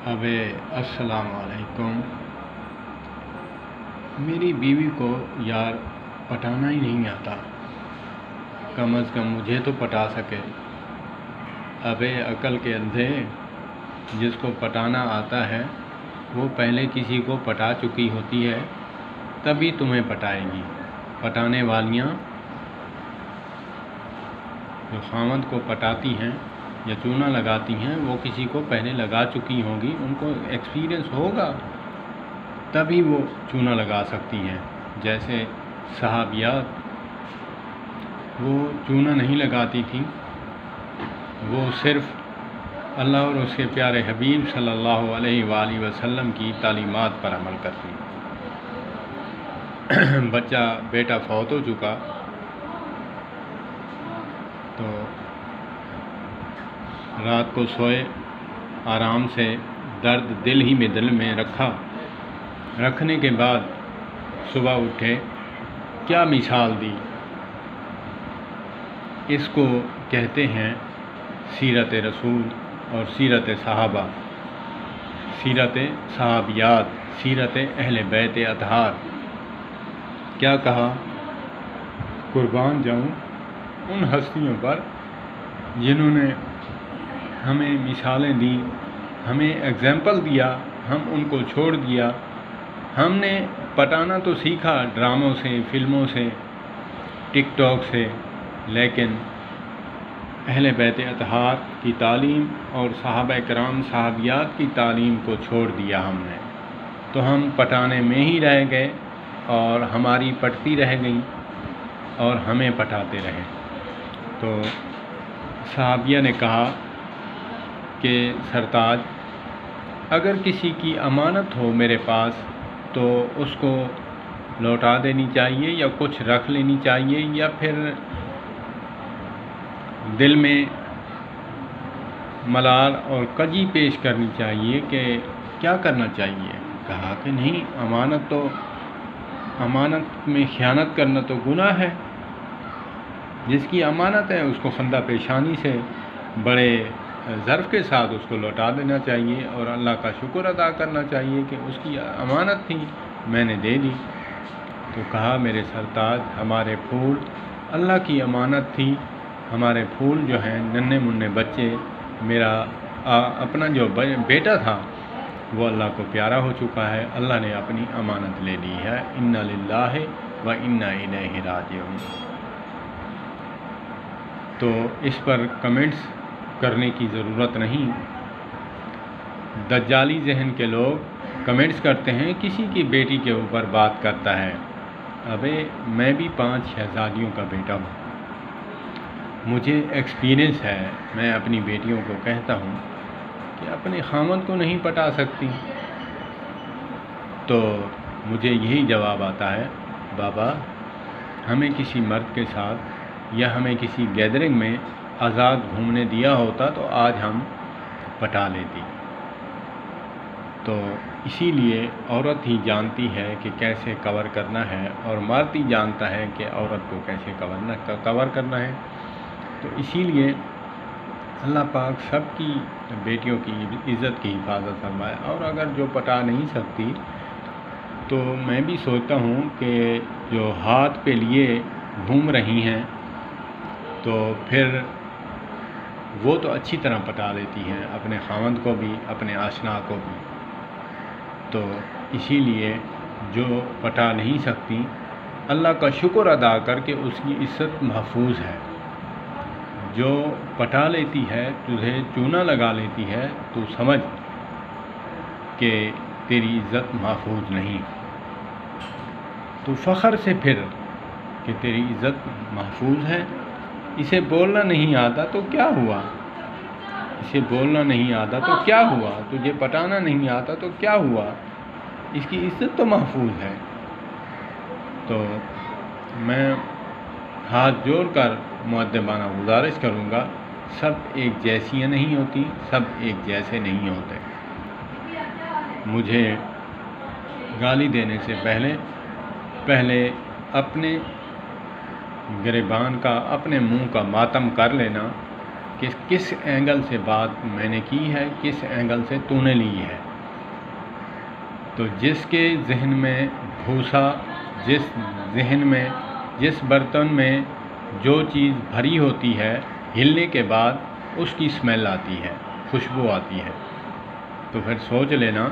ابے السلام علیکم۔ میری بیوی کو یار پٹانا ہی نہیں آتا، کم از کم مجھے تو پٹا سکے۔ ابے عقل کے اندھے، جس کو پٹانا آتا ہے وہ پہلے کسی کو پٹا چکی ہوتی ہے، تبھی تمہیں پٹائے گی۔ پٹانے والیاں جو خاوند کو پٹاتی ہیں یا چونا لگاتی ہیں، وہ کسی کو پہلے لگا چکی ہوں گی، ان کو ایکسپیرئنس ہوگا، تبھی وہ چونا لگا سکتی ہیں۔ جیسے صحابیات، وہ چونا نہیں لگاتی تھیں، وہ صرف اللہ اور اس کے پیارے حبیب صلی اللہ علیہ وآلہ وسلم کی تعلیمات پر عمل کرتی۔ بیٹا فوت ہو چکا تو رات کو سوئے، آرام سے، درد دل میں رکھنے کے بعد صبح اٹھے، کیا مثال دی۔ اس کو کہتے ہیں سیرت رسول اور سیرت صحابہ، سیرت صحابیات، سیرت اہل بیت اطہار۔ کیا کہا؟ قربان جاؤں ان ہستیوں پر جنہوں نے ہمیں مثالیں دیں، ہمیں ایگزامپل دیا، ہم ان کو چھوڑ دیا۔ ہم نے پٹانا تو سیکھا ڈراموں سے، فلموں سے، ٹک ٹاک سے، لیکن اہل بیت اطہار کی تعلیم اور صحابہ کرام صحابیات کی تعلیم کو چھوڑ دیا ہم نے، تو ہم پٹانے میں ہی رہ گئے اور ہماری پٹتی رہ گئیں اور ہمیں پٹاتے رہے۔ تو صحابیہ نے کہا کہ سرتاج، اگر کسی کی امانت ہو میرے پاس تو اس کو لوٹا دینی چاہیے، یا کچھ رکھ لینی چاہیے، یا پھر دل میں ملال اور کجی پیش کرنی چاہیے کہ کیا کرنا چاہیے۔ کہا کہ نہیں، امانت میں خیانت کرنا تو گناہ ہے۔ جس کی امانت ہے اس کو خندہ پیشانی سے، بڑے ظرف کے ساتھ اس کو لوٹا دینا چاہیے اور اللہ کا شکر ادا کرنا چاہیے کہ اس کی امانت تھی، میں نے دے دی۔ تو کہا میرے سرتاج، ہمارے پھول اللہ کی امانت تھی، ہمارے پھول جو ہیں ننھے منھے بچے، میرا اپنا جو بیٹا تھا وہ اللہ کو پیارا ہو چکا ہے، اللہ نے اپنی امانت لے لی ہے، انا للہ و انا الیہ راجعون۔ تو اس پر کمنٹس کرنے کی ضرورت نہیں۔ دجالی ذہن کے لوگ کمنٹس کرتے ہیں، کسی کی بیٹی کے اوپر بات کرتا ہے۔ ابے میں بھی 5 شہزادیوں کا بیٹا ہوں، مجھے ایکسپیرئنس ہے، میں اپنی بیٹیوں کو کہتا ہوں کہ اپنے خاوند کو نہیں پٹا سکتی، تو مجھے یہی جواب آتا ہے، بابا ہمیں کسی مرد کے ساتھ یا ہمیں کسی گیدرنگ میں آزاد گھومنے دیا ہوتا تو آج ہم پٹا لیتی۔ تو اسی لیے عورت ہی جانتی ہے کہ کیسے کور کرنا ہے، اور مرد ہی جانتا ہے کہ عورت کو کیسے کور کرنا ہے۔ تو اسی لیے اللہ پاک سب کی بیٹیوں کی عزت کی حفاظت فرمائے۔ اور اگر جو پٹا نہیں سکتی تو میں بھی سوچتا ہوں کہ جو ہاتھ پہ لیے گھوم رہی ہیں تو پھر وہ تو اچھی طرح پٹا لیتی ہیں اپنے خاوند کو بھی، اپنے آشنا کو بھی۔ تو اسی لیے جو پٹا نہیں سکتی، اللہ کا شکر ادا کر کے اس کی عزت محفوظ ہے۔ جو پٹا لیتی ہے، تجھے چونا لگا لیتی ہے، تو سمجھ کہ تیری عزت محفوظ نہیں۔ تو فخر سے پھر کہ تیری عزت محفوظ ہے۔ اسے بولنا نہیں آتا تو کیا ہوا؟ اسے بولنا نہیں آتا تو کیا ہوا؟ تجھے پٹانا نہیں آتا تو کیا ہوا؟ اس کی عزت تو محفوظ ہے۔ تو میں ہاتھ جوڑ کر مؤدبانہ گزارش کروں گا، سب ایک جیسیاں نہیں ہوتی، سب ایک جیسے نہیں ہوتے۔ مجھے گالی دینے سے پہلے اپنے گریبان کا، اپنے منہ کا ماتم کر لینا کہ کس اینگل سے بات میں نے کی ہے، کس اینگل سے تو نے لی ہے۔ تو جس کے ذہن میں بھوسا، جس ذہن میں، جس برتن میں جو چیز بھری ہوتی ہے، ہلنے کے بعد اس کی اسمیل آتی ہے، خوشبو آتی ہے۔ تو پھر سوچ لینا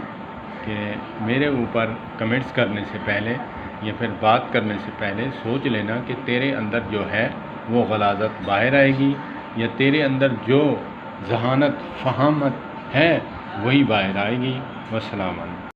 کہ میرے اوپر کمنٹس کرنے سے پہلے یا پھر بات کرنے سے پہلے سوچ لینا کہ تیرے اندر جو ہے وہ غلاظت باہر آئے گی یا تیرے اندر جو ذہانت، فہامت ہے وہی باہر آئے گی۔ والسلام علیکم۔